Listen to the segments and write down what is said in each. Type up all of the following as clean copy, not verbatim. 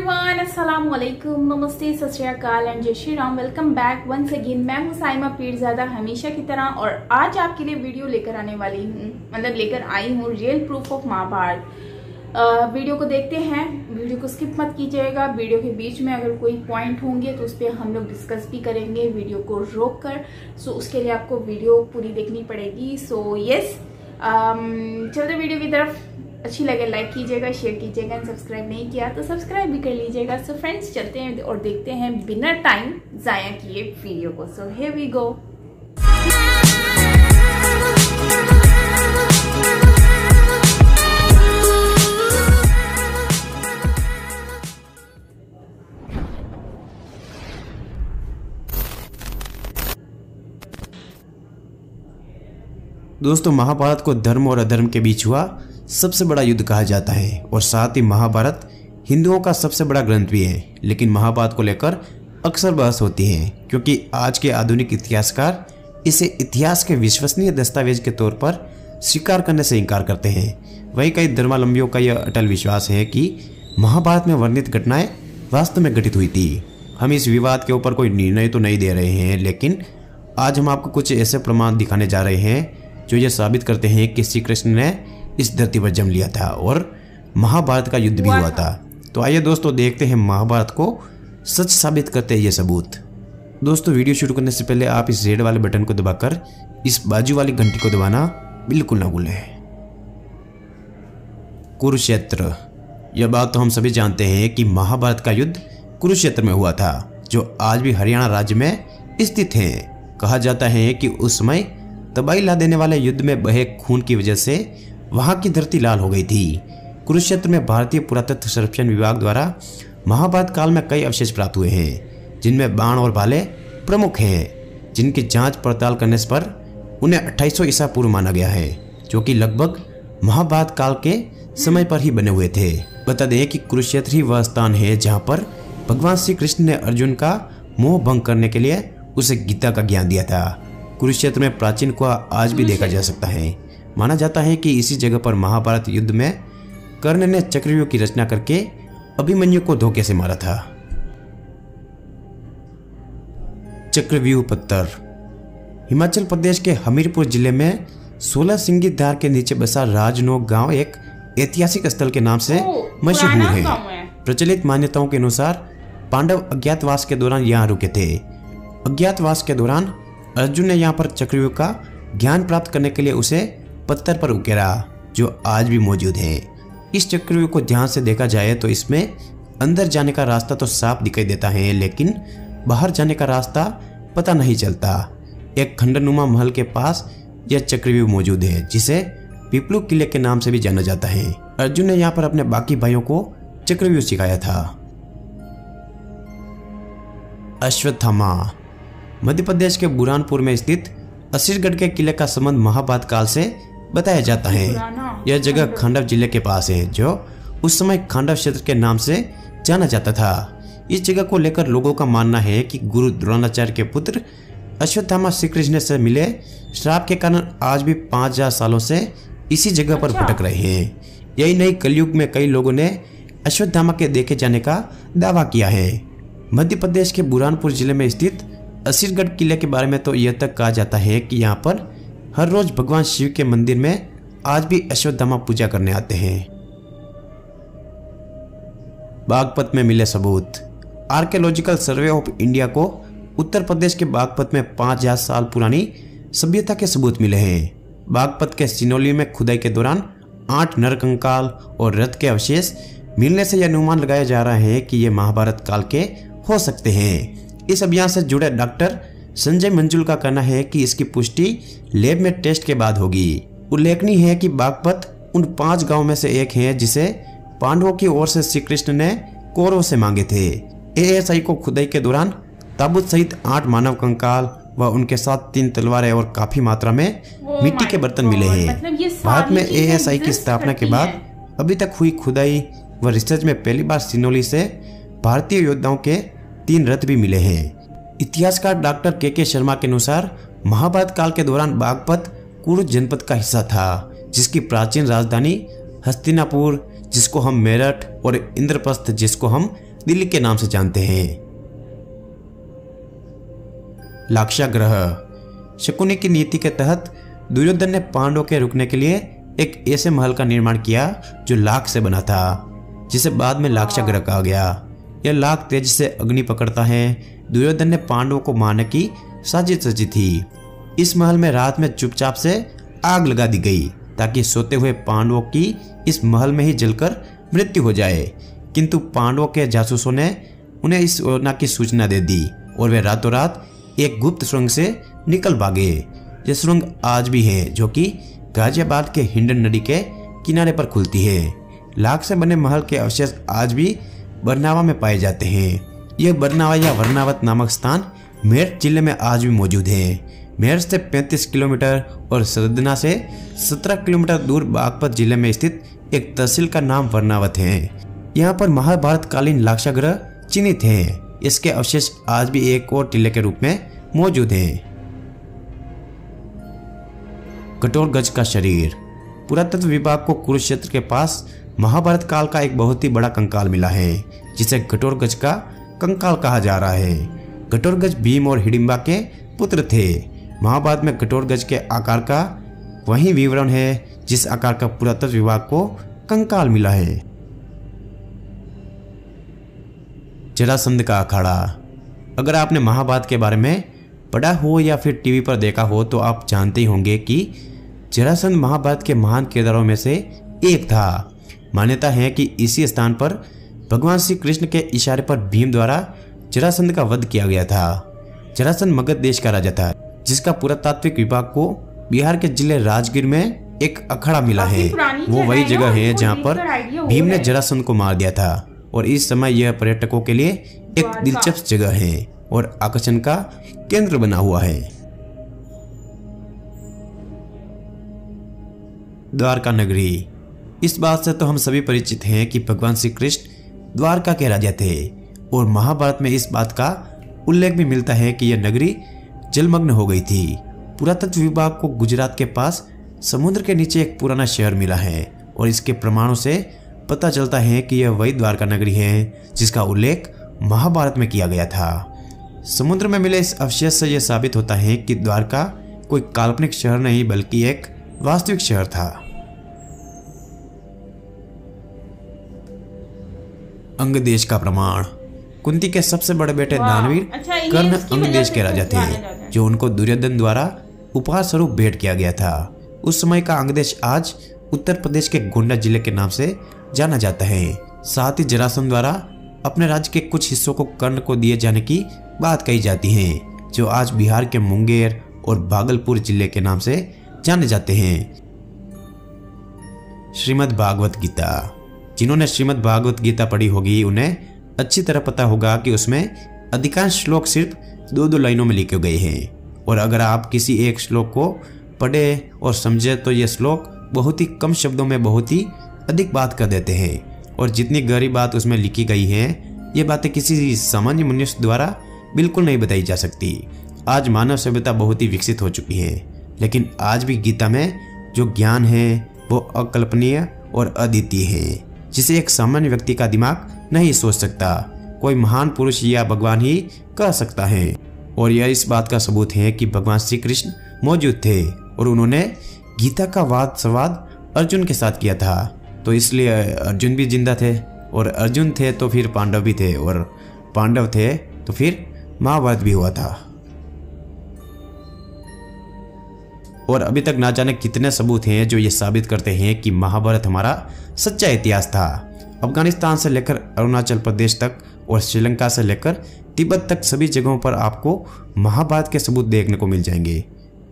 Everyone, अस्सलाम वालेकुम, नमस्ते, सत श्री अकाल एंड जय Shri Ram. Welcome back once again. मैं हूं साइमा पीरजादा हमेशा की तरह, और आज आपके लिए वीडियो लेकर आने वाली हूं, मतलब लेकर आई हूं real proof of Mahabharat. Video को देखते हैं, वीडियो को स्किप मत कीजिएगा। वीडियो के बीच में अगर कोई पॉइंट होंगे तो उस पर हम लोग डिस्कस भी करेंगे वीडियो को रोक कर। सो उसके लिए आपको वीडियो पूरी देखनी पड़ेगी। सो यस, चलते वीडियो की तरफ। अच्छी लगे लाइक कीजिएगा, शेयर कीजिएगा, सब्सक्राइब नहीं किया तो सब्सक्राइब भी कर लीजिएगा। सो फ्रेंड्स, चलते हैं और देखते हैं बिना टाइम जाया किए वीडियो को। So here we go. दोस्तों, महाभारत को धर्म और अधर्म के बीच हुआ सबसे बड़ा युद्ध कहा जाता है, और साथ ही महाभारत हिंदुओं का सबसे बड़ा ग्रंथ भी है। लेकिन महाभारत को लेकर अक्सर बहस होती है, क्योंकि आज के आधुनिक इतिहासकार इसे इतिहास के विश्वसनीय दस्तावेज के तौर पर स्वीकार करने से इनकार करते हैं। वहीं कई धर्मावलंबियों का यह अटल विश्वास है कि महाभारत में वर्णित घटनाएं वास्तव में घटित हुई थी। हम इस विवाद के ऊपर कोई निर्णय तो नहीं दे रहे हैं, लेकिन आज हम आपको कुछ ऐसे प्रमाण दिखाने जा रहे हैं जो ये साबित करते हैं कि श्री कृष्ण ने इस धरती पर जन्म लिया था और महाभारत का युद्ध भी हुआ था। तो आइए दोस्तों, देखते हैं महाभारत को सच साबित करते हैं ये सबूत। दोस्तों, वीडियो शुरू करने से पहले आप इस रेड वाले बटन को दबाकर इस बाजू वाली घंटी को दबाना बिल्कुल ना भूलें। कुरुक्षेत्र। यह बात तो हम सभी जानते हैं कि महाभारत का युद्ध कुरुक्षेत्र में हुआ था, जो आज भी हरियाणा राज्य में स्थित है। कहा जाता है कि उस समय तबाही ला देने वाले युद्ध में बहे खून की वजह से वहां की धरती लाल हो गई थी। कुरुक्षेत्र में भारतीय पुरातत्व सर्वेक्षण विभाग द्वारा महाभारत काल में कई अवशेष प्राप्त हुए हैं, जिनमें बाण और भाले प्रमुख हैं, जिनकी जांच पड़ताल करने पर उन्हें 2800 ईसा पूर्व माना गया है, जो कि लगभग महाभारत काल के समय पर ही बने हुए थे। बता दें कि कुरुक्षेत्र ही वह स्थान है जहाँ पर भगवान श्री कृष्ण ने अर्जुन का मोह भंग करने के लिए उसे गीता का ज्ञान दिया था। कुरुक्षेत्र में प्राचीन कुआं आज भी देखा जा सकता है। माना जाता है कि इसी जगह पर महाभारत युद्ध में कर्ण ने चक्रव्यूह की रचना करके अभिमन्यु को धोखे से मारा था। चक्रव्यूह पत्थर। हिमाचल प्रदेश के हमीरपुर जिले में 16 सिंगी धार के नीचे बसा राजनोक गांव एक ऐतिहासिक स्थल के नाम से मशहूर है। प्रचलित मान्यताओं के अनुसार पांडव अज्ञातवास के दौरान यहाँ रुके थे। अज्ञातवास के दौरान अर्जुन ने यहाँ पर चक्रव्यूह का ज्ञान प्राप्त करने के लिए उसे पत्थर पर उकेरा, जो आज भी मौजूद है। इस चक्रव्यूह को ध्यान से देखा जाए तो इसमें अंदर जाने का रास्ता तो साफ दिखाई देता है, लेकिन बाहर जाने का रास्ता पता नहीं चलता। एक खंडनुमा महल के पास यह चक्रव्यूह मौजूद है, जिसे पीपलू किले के नाम से भी जाना जाता है। अर्जुन ने यहाँ पर अपने बाकी भाइयों को चक्रव्यूह सिखाया था। अश्वत्थामा। मध्य प्रदेश के बुरहानपुर में स्थित असीरगढ़ के किले का संबंध महाभारत काल से बताया जाता है। यह जगह खांडव जिले के पास है, जो उस समय खांडव क्षेत्र के नाम से जाना जाता था। इस जगह को लेकर लोगों का मानना है कि गुरु द्रोणाचार्य के पुत्र अश्वत्थामा श्री कृष्ण से मिले श्राप के कारण आज भी 5000 सालों से इसी जगह पर भटक रहे हैं। यही नहीं, कलयुग में कई लोगों ने अश्वत्थामा के देखे जाने का दावा किया है। मध्य प्रदेश के बुरहानपुर जिले में स्थित असीरगढ़ किले के बारे में तो यह तक कहा जाता है कि यहाँ पर हर रोज भगवान शिव के मंदिर में आज भी अश्वत्थामा पूजा करने आते हैं। बागपत में मिले सबूत। आर्कियोलॉजिकल सर्वे ऑफ इंडिया को उत्तर प्रदेश के बागपत में 5000 साल पुरानी सभ्यता के सबूत मिले हैं। बागपत के सिनोली में खुदाई के दौरान 8 नरकंकाल और रथ के अवशेष मिलने से यह अनुमान लगाया जा रहा है कि ये महाभारत काल के हो सकते हैं। इस अभियान से जुड़े डॉक्टर संजय मंजुल का कहना है कि इसकी पुष्टि लैब में टेस्ट के बाद होगी। उल्लेखनीय है कि बागपत उन 5 गांवों में से एक है जिसे पांडवों की ओर से श्री कृष्ण ने कौरवों से मांगे थे। एएसआई को खुदाई के दौरान ताबूत सहित 8 मानव कंकाल व उनके साथ 3 तलवारें और काफी मात्रा में मिट्टी के बर्तन मिले हैं। भारत में एएसआई की स्थापना के बाद अभी तक हुई खुदाई व रिसर्च में पहली बार सिनोली से भारतीय योद्धाओं के 3 रथ भी मिले हैं। इतिहासकार डॉक्टर के शर्मा के अनुसार महाभारत काल के दौरान बागपत कुरु जनपद का हिस्सा था, जिसकी प्राचीन राजधानी हस्तिनापुर, जिसको हम मेरठ, और इंद्रप्रस्थ, जिसको हम दिल्ली के नाम से जानते हैं। लाक्षागृह। शकुनी की नीति के तहत दुर्योधन ने पांडवों के रुकने के लिए एक ऐसे महल का निर्माण किया जो लाख से बना था, जिसे बाद में लाक्षागृह कहा गया। यह लाख तेजी से अग्नि पकड़ता है। दुर्योधन ने पांडवों को मारने की साजिश रची थी। इस महल में रात में चुपचाप से आग लगा दी गई ताकि सोते हुए पांडवों की इस महल में ही जलकर मृत्यु हो जाए, किंतु पांडवों के जासूसों ने उन्हें इस योजना की सूचना दे दी और वे रातों रात एक गुप्त सुरंग से निकल भागे। यह सुरंग आज भी है, जो कि गाजियाबाद के हिंडन नदी के किनारे पर खुलती है। लाख से बने महल के अवशेष आज भी बरनावा में पाए जाते हैं। यह बरनावा या वर्णावत नामक स्थान मेरठ जिले में आज भी मौजूद है। मेरठ से 35 किलोमीटर और सदना से 17 किलोमीटर दूर बागपत जिले में स्थित एक तहसील का नाम वर्णावत है। यहाँ पर महाभारत कालीन लाक्षागृह चिन्हित है। इसके अवशेष आज भी एक और टीले के रूप में मौजूद हैं। कठोरगज का शरीर। पुरातत्व विभाग को कुरुक्षेत्र के पास महाभारत काल का एक बहुत ही बड़ा कंकाल मिला है, जिसे कठोरगज का कंकाल कहा जा रहा है। कठोरगज भीम और हिडिंबा के पुत्र थे। महाभारत में कठोरगज के आकार का वही विवरण है जिस आकार का पुरातत्व विभाग को कंकाल मिला है। जरासंध का अखाड़ा। अगर आपने महाभारत के बारे में पढ़ा हो या फिर टीवी पर देखा हो तो आप जानते ही होंगे कि जरासंध महाभारत के महान किरदारों में से एक था। मान्यता है कि इसी स्थान पर भगवान श्री कृष्ण के इशारे पर भीम द्वारा जरासंध का वध किया गया था। जरासंध मगध देश का राजा था, जिसका पुरातात्विक विभाग को बिहार के जिले राजगीर में एक अखाड़ा मिला है। वो वही जगह है जहाँ पर भीम ने जरासंध को मार दिया था और इस समय यह पर्यटकों के लिए एक दिलचस्प जगह है और आकर्षण का केंद्र बना हुआ है। द्वारका नगरी। इस बात से तो हम सभी परिचित हैं कि भगवान श्री कृष्ण द्वारका के राजा थे और महाभारत में इस बात का उल्लेख भी मिलता है कि यह नगरी जलमग्न हो गई थी। पुरातत्व विभाग को गुजरात के पास समुद्र के नीचे एक पुराना शहर मिला है और इसके प्रमाणों से पता चलता है कि यह वही द्वारका नगरी है जिसका उल्लेख महाभारत में किया गया था। समुद्र में मिले इस अवशेष से यह साबित होता है कि द्वारका कोई काल्पनिक शहर नहीं बल्कि एक वास्तविक शहर था। अंग देश का प्रमाण। कुंती के सबसे बड़े बेटे दानवीर कर्ण अंग देश के राजा थे, जो उनको दुर्योधन द्वारा उपहार स्वरूप भेंट किया गया था। उस समय का अंग देश आज उत्तर प्रदेश के गोंडा जिले के नाम से जाना जाता है। साथ ही जरासंध द्वारा अपने राज्य के कुछ हिस्सों को कर्ण को दिए जाने की बात कही जाती है, जो आज बिहार के मुंगेर और भागलपुर जिले के नाम से जाने जाते हैं। श्रीमद् भागवत गीता। जिन्होंने श्रीमद् भागवत गीता पढ़ी होगी उन्हें अच्छी तरह पता होगा कि उसमें अधिकांश श्लोक सिर्फ 2-2 लाइनों में लिखे गए हैं और अगर आप किसी एक श्लोक को पढ़े और समझे तो यह श्लोक बहुत ही कम शब्दों में बहुत ही अधिक बात कर देते हैं और जितनी गहरी बात उसमें लिखी गई है ये बातें किसी सामान्य मनुष्य द्वारा बिल्कुल नहीं बताई जा सकती। आज मानव सभ्यता बहुत ही विकसित हो चुकी है, लेकिन आज भी गीता में जो ज्ञान है वो अकल्पनीय और अद्वितीय है, जिसे एक सामान्य व्यक्ति का दिमाग नहीं सोच सकता। कोई महान पुरुष या भगवान ही कह सकता है और यह इस बात का सबूत है कि भगवान श्री कृष्ण मौजूद थे और उन्होंने गीता का वाद संवाद अर्जुन के साथ किया था, तो इसलिए अर्जुन भी जिंदा थे और अर्जुन थे तो फिर पांडव भी थे और पांडव थे तो फिर महाभारत भी हुआ था। और अभी तक ना जाने कितने सबूत हैं जो ये साबित करते हैं कि महाभारत हमारा सच्चा इतिहास था। अफगानिस्तान से लेकर अरुणाचल प्रदेश तक और श्रीलंका से लेकर तिब्बत तक सभी जगहों पर आपको महाभारत के सबूत देखने को मिल जाएंगे।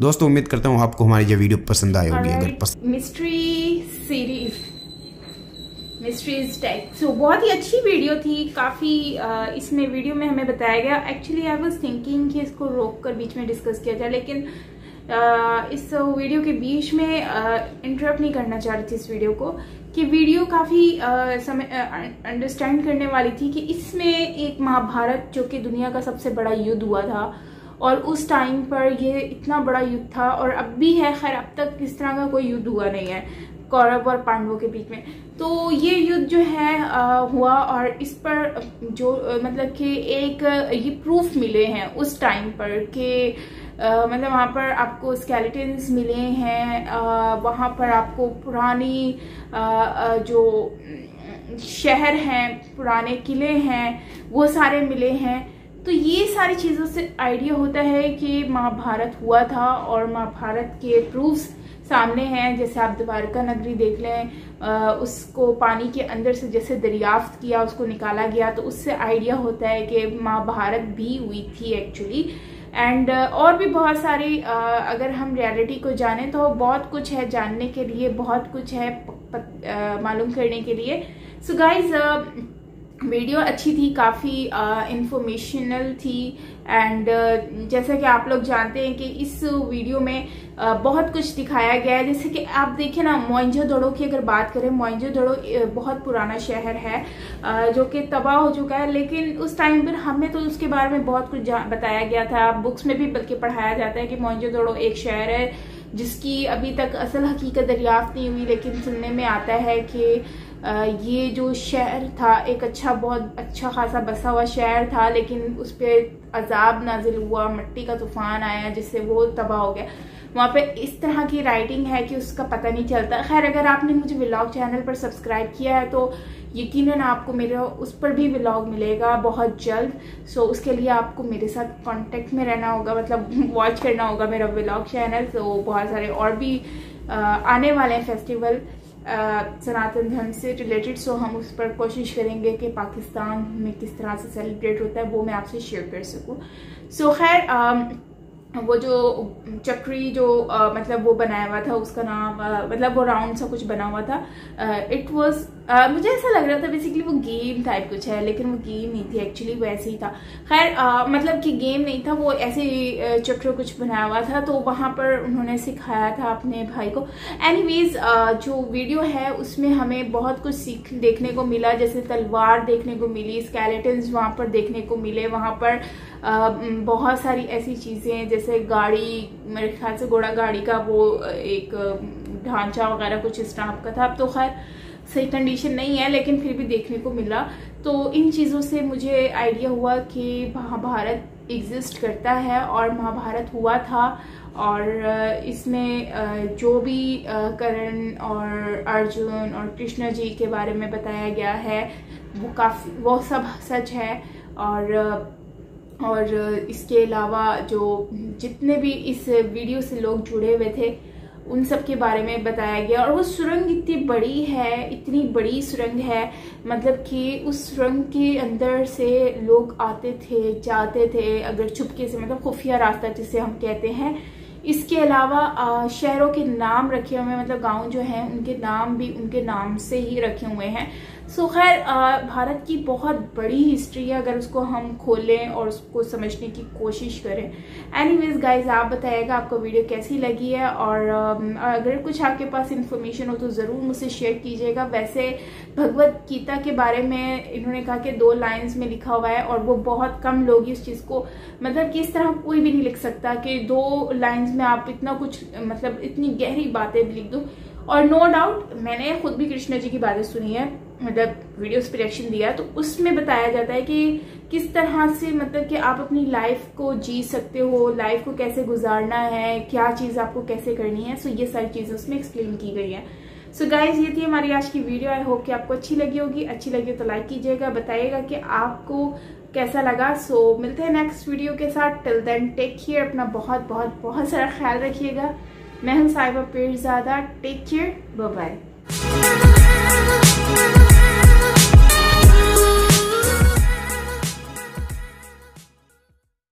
दोस्तों उम्मीद करता हूँ आपको हमारी ये वीडियो पसंद आई होगी। अगर mystery series mysteries tag so बहुत ही अच्छी वीडियो थी। काफी इसमें वीडियो में हमें बताया गया। एक्चुअली आई वाज थिंकिंग कि इसको रोक कर बीच में डिस्कस किया जाए, लेकिन इस वीडियो के बीच में इंटरप्ट नहीं करना चाह रही थी इस वीडियो को, कि वीडियो काफी समय अंडरस्टैंड करने वाली थी कि इसमें एक महाभारत जो कि दुनिया का सबसे बड़ा युद्ध हुआ था और उस टाइम पर ये इतना बड़ा युद्ध था और अब भी है। खैर अब तक इस तरह का कोई युद्ध हुआ नहीं है। कौरव और पांडवों के बीच में। तो ये युद्ध जो है हुआ और इस पर जो मतलब कि एक ये प्रूफ मिले हैं उस टाइम पर कि मतलब वहाँ पर आपको स्केलेटन्स मिले हैं, वहाँ पर आपको पुरानी जो शहर हैं, पुराने किले हैं, वो सारे मिले हैं। तो ये सारी चीज़ों से आइडिया होता है कि महाभारत हुआ था और महाभारत के प्रूफ्स सामने हैं। जैसे आप द्वारका नगरी देख लें, उसको पानी के अंदर से जैसे दरियाफ्त किया, उसको निकाला गया, तो उससे आइडिया होता है कि महाभारत भी हुई थी एक्चुअली। एंड और भी बहुत सारी अगर हम रियलिटी को जानें तो बहुत कुछ है जानने के लिए, बहुत कुछ है मालूम करने के लिए। सो गाइज वीडियो अच्छी थी, काफ़ी इंफॉर्मेशनल थी। एंड जैसा कि आप लोग जानते हैं कि इस वीडियो में बहुत कुछ दिखाया गया है। जैसे कि आप देखें ना, मोइंजोदड़ो की अगर बात करें, मोइंजोदड़ो बहुत पुराना शहर है जो कि तबाह हो चुका है, लेकिन उस टाइम पर हमें तो उसके बारे में बहुत कुछ बताया गया था, बुक्स में भी बल्कि पढ़ाया जाता है कि मोइंजोदड़ो एक शहर है जिसकी अभी तक असल हकीकत दरियाफ्त नहीं हुई, लेकिन सुनने में आता है कि ये जो शहर था एक बहुत अच्छा खासा बसा हुआ शहर था, लेकिन उस पर अजाब नाजिल हुआ, मिट्टी का तूफान आया जिससे वो तबाह हो गया। वहाँ पे इस तरह की राइटिंग है कि उसका पता नहीं चलता। खैर, अगर आपने मुझे व्लॉग चैनल पर सब्सक्राइब किया है तो यकीनन आपको मेरा उस पर भी व्लॉग मिलेगा बहुत जल्द। सो उसके लिए आपको मेरे साथ कांटेक्ट में रहना होगा, मतलब वॉच करना होगा मेरा व्लॉग चैनल। तो बहुत सारे और भी आने वाले हैं फेस्टिवल सनातन धर्म से रिलेटेड। सो हम उस पर कोशिश करेंगे कि पाकिस्तान में किस तरह से सेलिब्रेट होता है वो मैं आपसे शेयर कर सकूं। सो खैर, वो जो चक्री जो मतलब वो बनाया हुआ था, उसका नाम मतलब वो राउंड सा कुछ बना हुआ था। इट वाज मुझे ऐसा लग रहा था बेसिकली वो गेम टाइप कुछ है, लेकिन वो गेम नहीं थी एक्चुअली, वो ऐसे ही था। खैर मतलब कि गेम नहीं था, वो ऐसे चक्र कुछ बनाया हुआ था, तो वहाँ पर उन्होंने सिखाया था अपने भाई को। एनीवेज जो वीडियो है उसमें हमें बहुत कुछ सीख देखने को मिला, जैसे तलवार देखने को मिली, स्केलेटन्स वहाँ पर देखने को मिले, वहाँ पर बहुत सारी ऐसी चीज़ें जैसे गाड़ी, मेरे ख्याल से घोड़ा गाड़ी का वो एक ढांचा वगैरह कुछ इस टाइप का था। अब तो खैर सही कंडीशन नहीं है, लेकिन फिर भी देखने को मिला। तो इन चीज़ों से मुझे आइडिया हुआ कि महाभारत एग्जिस्ट करता है और महाभारत हुआ था, और इसमें जो भी कर्ण और अर्जुन और कृष्ण जी के बारे में बताया गया है वो सब सच है। और इसके अलावा जो जितने भी इस वीडियो से लोग जुड़े हुए थे उन सब के बारे में बताया गया। और वो सुरंग इतनी बड़ी है, इतनी बड़ी सुरंग है, मतलब कि उस सुरंग के अंदर से लोग आते थे जाते थे अगर चुपके से, मतलब खुफिया रास्ता जिसे हम कहते हैं। इसके अलावा शहरों के नाम रखे हुए हैं, मतलब गांव जो हैं उनके नाम भी उनके नाम से ही रखे हुए हैं। सो खैर भारत की बहुत बड़ी हिस्ट्री है अगर उसको हम खोलें और उसको समझने की कोशिश करें। एनीवेज गाइज, आप बताइएगा आपको वीडियो कैसी लगी है, और अगर कुछ आपके पास इंफॉर्मेशन हो तो ज़रूर मुझसे शेयर कीजिएगा। वैसे भगवत गीता के बारे में इन्होंने कहा कि 2 लाइन्स में लिखा हुआ है, और वो बहुत कम लोग इस चीज़ को, मतलब कि इस तरह कोई भी नहीं लिख सकता कि 2 लाइन्स में आप इतना कुछ, मतलब इतनी गहरी बातें भी लिख दो। और नो डाउट मैंने खुद भी कृष्ण जी की बातें सुनी है, मतलब वीडियोस पे रिएक्शन दिया, तो उसमें बताया जाता है कि किस तरह से मतलब कि आप अपनी लाइफ को जी सकते हो, लाइफ को कैसे गुजारना है, क्या चीज़ आपको कैसे करनी है। सो ये सारी चीज़ें उसमें एक्सप्लेन की गई है। सो गाइज, ये थी हमारी आज की वीडियो। आई होप कि आपको अच्छी लगी होगी। अच्छी लगी तो लाइक कीजिएगा, बताइएगा कि आपको कैसा लगा। सो मिलते हैं नेक्स्ट वीडियो के साथ। टिल देन टेक केयर, अपना बहुत बहुत बहुत सारा ख्याल रखिएगा। मैं हूँ Sahiba Pirzada. Take care, bye bye.